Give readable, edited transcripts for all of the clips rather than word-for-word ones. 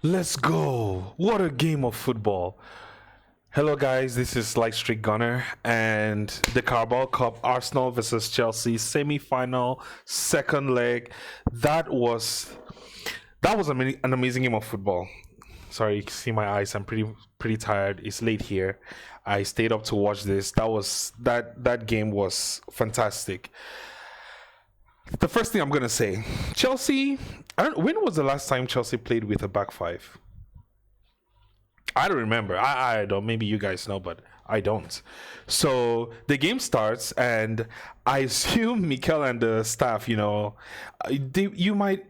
Let's go. What a game of football. Hello, guys. This is Light Streak Gunner and the Carabao Cup Arsenal versus Chelsea semi final, second leg. That was an amazing game of football. Sorry, you can see my eyes. I'm pretty tired. It's late here. I stayed up to watch this. That game was fantastic. The first thing I'm gonna say, Chelsea. When was the last time Chelsea played with a back five? I don't remember. I don't. Maybe you guys know, but I don't. So the game starts, and I assume Mikel and the staff, you might.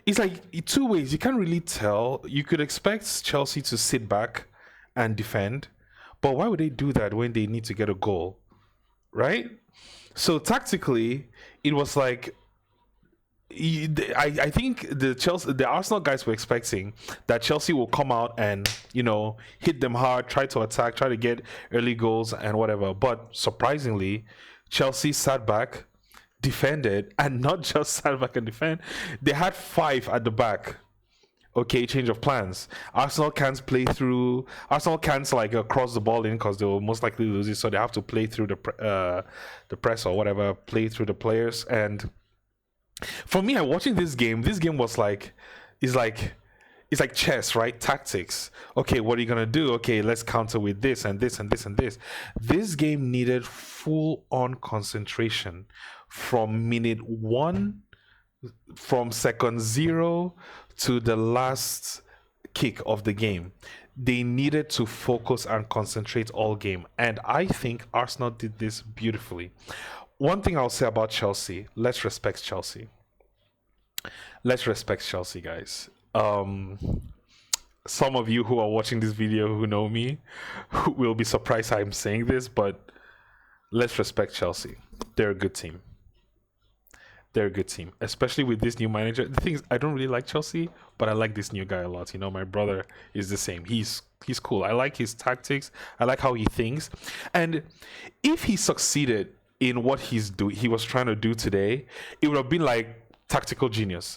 It's like two ways. You can't really tell. You could expect Chelsea to sit back and defend, but why would they do that when they need to get a goal, right? So tactically, it was like I think the Arsenal guys were expecting that Chelsea will come out and hit them hard, try to attack, try to get early goals and whatever. But surprisingly, Chelsea sat back, defended, and not just sat back and defend. They had five at the back. Okay, change of plans. Arsenal can't play through. Arsenal can't cross the ball in because they will most likely lose it. So they have to play through the press or whatever, play through the players and for me, watching this game was it's like it's like chess, right? Tactics. Okay, what are you gonna do? Okay, let's counter with this and this and this and this. This game needed full on concentration from minute one, from second zero to the last kick of the game. They needed to focus and concentrate all game. And I think Arsenal did this beautifully. One thing I'll say about Chelsea, let's respect Chelsea. Let's respect Chelsea, guys. Some of you who are watching this video who know me will be surprised I'm saying this, but let's respect Chelsea. They're a good team. They're a good team, especially with this new manager. The thing is, I don't really like Chelsea, but I like this new guy a lot. My brother is the same. He's cool. I like his tactics. I like how he thinks. And if he succeeded in what he was trying to do today, it would have been like tactical genius,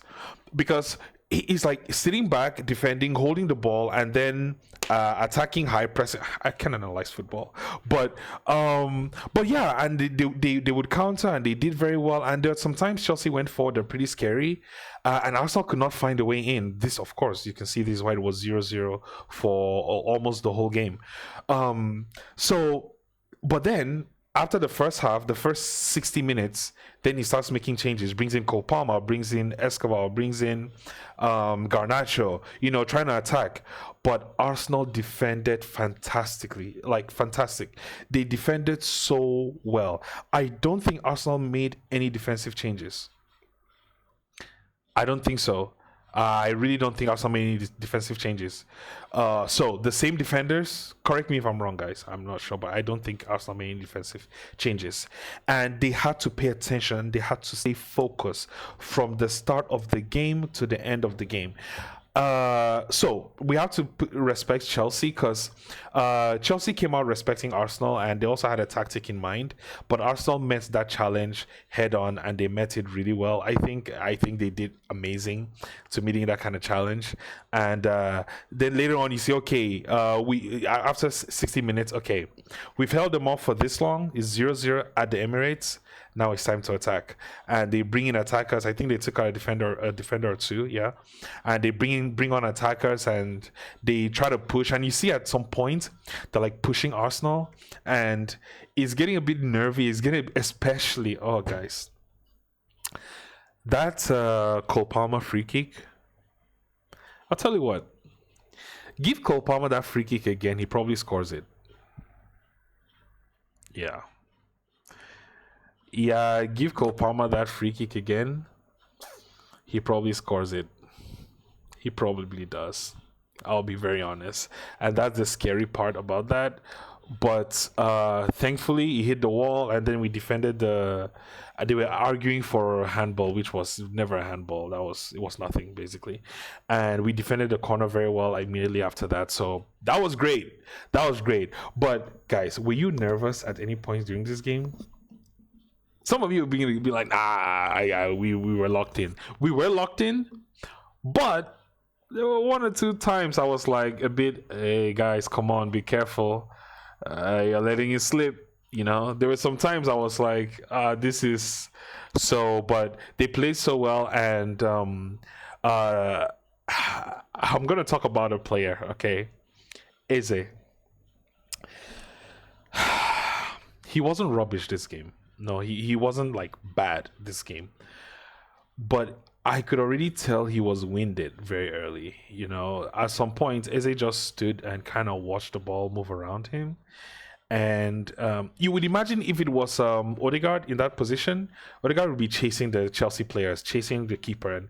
because he's like sitting back, defending, holding the ball, and then attacking, high pressing. I can analyze football, but yeah, and they would counter, and they did very well. And there sometimes Chelsea went forward, they're pretty scary, and Arsenal could not find a way in. This, of course, you can see this why it was 0-0 for almost the whole game. So, but then after the first half, the first 60 minutes, then he starts making changes, brings in Cole Palmer, brings in Escobar, brings in Garnacho, trying to attack. But Arsenal defended fantastically, like fantastic. They defended so well. I don't think Arsenal made any defensive changes. I don't think so. I really don't think Arsenal made any defensive changes. So the same defenders. Correct me if I'm wrong, guys. I'm not sure, but I don't think Arsenal made any defensive changes. And they had to pay attention. They had to stay focused from the start of the game to the end of the game. So we have to respect Chelsea, because Chelsea came out respecting Arsenal, and they also had a tactic in mind. But Arsenal met that challenge head on, and they met it really well. I think they did amazing to meeting that kind of challenge. And then later on, you see, okay, we after 60 minutes, okay, we've held them off for this long. It's 0-0 at the Emirates. Now it's time to attack, and they bring in attackers. I think they took out a defender or two, yeah. And they bring on attackers, and they try to push. And you see at some point they're like pushing Arsenal, and it's getting a bit nervy. It's getting especially, oh guys, that Cole Palmer free kick. I'll tell you what. Give Cole Palmer that free kick again, he probably scores it. Yeah. Yeah, give Cole Palmer that free kick again. He probably scores it. He probably does. I'll be very honest. And that's the scary part about that. But thankfully, he hit the wall, and then we defended the. They were arguing for a handball, which was never a handball. It was nothing basically, and we defended the corner very well immediately after that. So that was great. That was great. But guys, were you nervous at any point during this game? Some of you will be like, nah, we were locked in. We were locked in, but there were one or two times I was like a bit, hey guys, come on, be careful. You're letting it slip. You know, there were some times I was like, this is so, but they played so well. And uh, I'm going to talk about a player, okay? Eze. He wasn't rubbish this game. No, he wasn't like bad this game. But I could already tell he was winded very early. You know, at some point, Eze just stood and kind of watched the ball move around him. And you would imagine if it was Odegaard in that position, Odegaard would be chasing the Chelsea players, chasing the keeper, and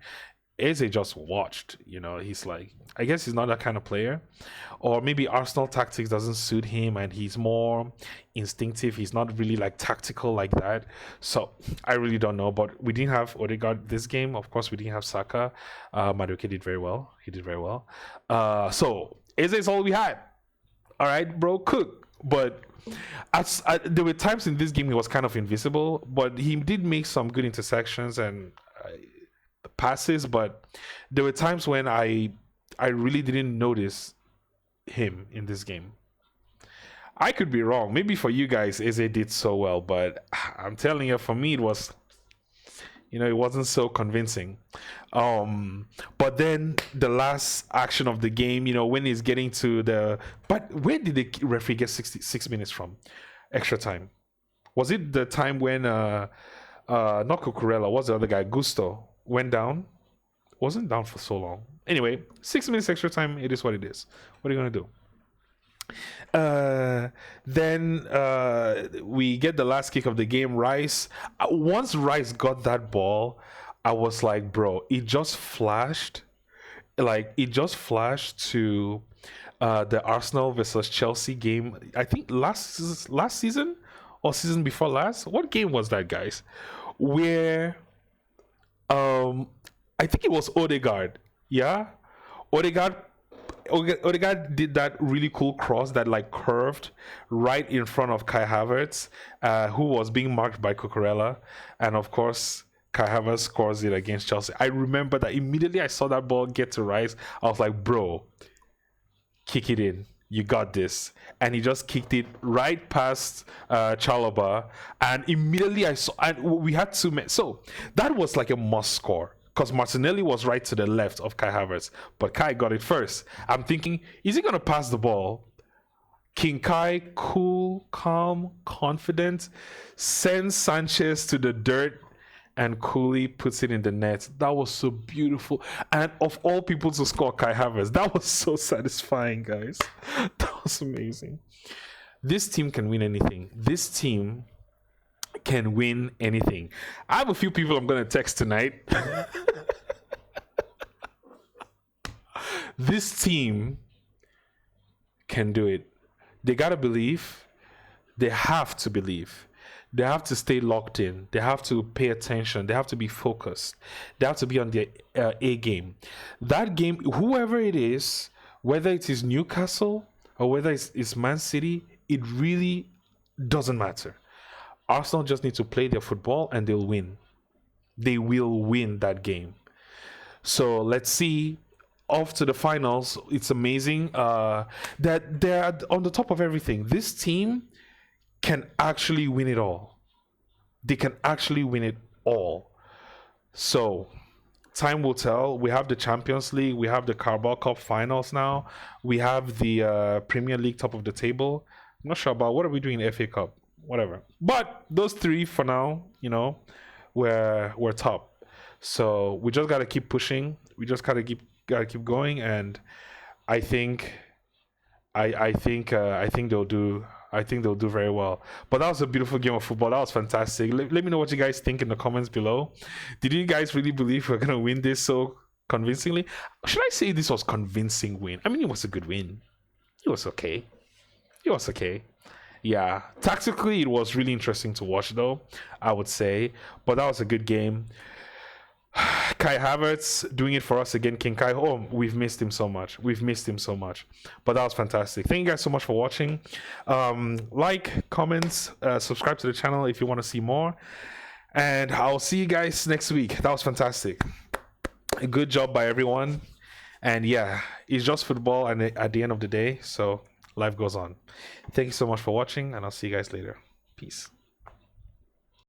Eze just watched. You know, he's like, I guess he's not that kind of player, or maybe Arsenal tactics doesn't suit him, and he's more instinctive. He's not really like tactical like that. So I really don't know. But we didn't have Odegaard this game. Of course, we didn't have Saka. Madueke did very well. He did very well. So Eze is all we had. All right, bro, cook. But there were times in this game he was kind of invisible, but he did make some good intersections and passes. But there were times when I really didn't notice him in this game. I could be wrong. Maybe for you guys, Eze did so well, but I'm telling you, for me, it was, you know, it wasn't so convincing. But then the last action of the game, you know, when he's getting to the, but where did the referee get 66 minutes from? Extra time. Was it the time when not Cucurella, what's the other guy? Gusto went down? Wasn't down for so long. Anyway, 6 minutes extra time, it is what it is. What are you gonna do? Then we get the last kick of the game. Rice. Once Rice got that ball, I was like, bro, it just flashed. Like, it just flashed to the Arsenal versus Chelsea game. I think last season or season before last. What game was that, guys? Where I think it was Odegaard. Yeah, Odegaard did that really cool cross that like curved right in front of Kai Havertz, who was being marked by Cucurella, and of course Kai Havertz scores it against Chelsea. I remember that immediately I saw that ball get to Rice. I was like, bro, kick it in. You got this. And he just kicked it right past Chalobah, and immediately I saw, and we had 2 minutes. So that was like a must score, because Martinelli was right to the left of Kai Havertz, but Kai got it first. I'm thinking, is he going to pass the ball? King Kai, cool, calm, confident, sends Sanchez to the dirt and coolly puts it in the net. That was so beautiful. And of all people to score, Kai Havertz. That was so satisfying, guys. That was amazing. This team can win anything. This team can win anything. I have a few people I'm going to text tonight. This team can do it. They got to believe. They have to believe. They have to stay locked in. They have to pay attention. They have to be focused. They have to be on their A game. That game, whoever it is, whether it is Newcastle or whether it's Man City, it really doesn't matter. Arsenal just need to play their football and they'll win. They will win that game. So let's see. Off to the finals. It's amazing that they're on the top of everything. This team can actually win it all. They can actually win it all. So time will tell. We have the Champions League. We have the Carabao Cup finals now. We have the Premier League top of the table. I'm not sure about what are we doing in FA Cup. Whatever. But those three for now, you know, we're top. So we just gotta keep pushing. We just gotta keep going, and I think they'll do. I think they'll do very well. But that was a beautiful game of football. That was fantastic. Let me know what you guys think in the comments below. Did you guys really believe we're gonna win this so convincingly? Should I say this was convincing win? I mean, it was a good win. It was okay. Yeah, tactically it was really interesting to watch, though, I would say. But that was a good game. Kai Havertz doing it for us again. King Kai, oh, we've missed him so much. But that was fantastic. Thank you guys so much for watching. Like, comments, subscribe to the channel if you want to see more. And I'll see you guys next week. That was fantastic. A good job by everyone. And yeah, it's just football, and at the end of the day, so life goes on. Thank you so much for watching, and I'll see you guys later. Peace.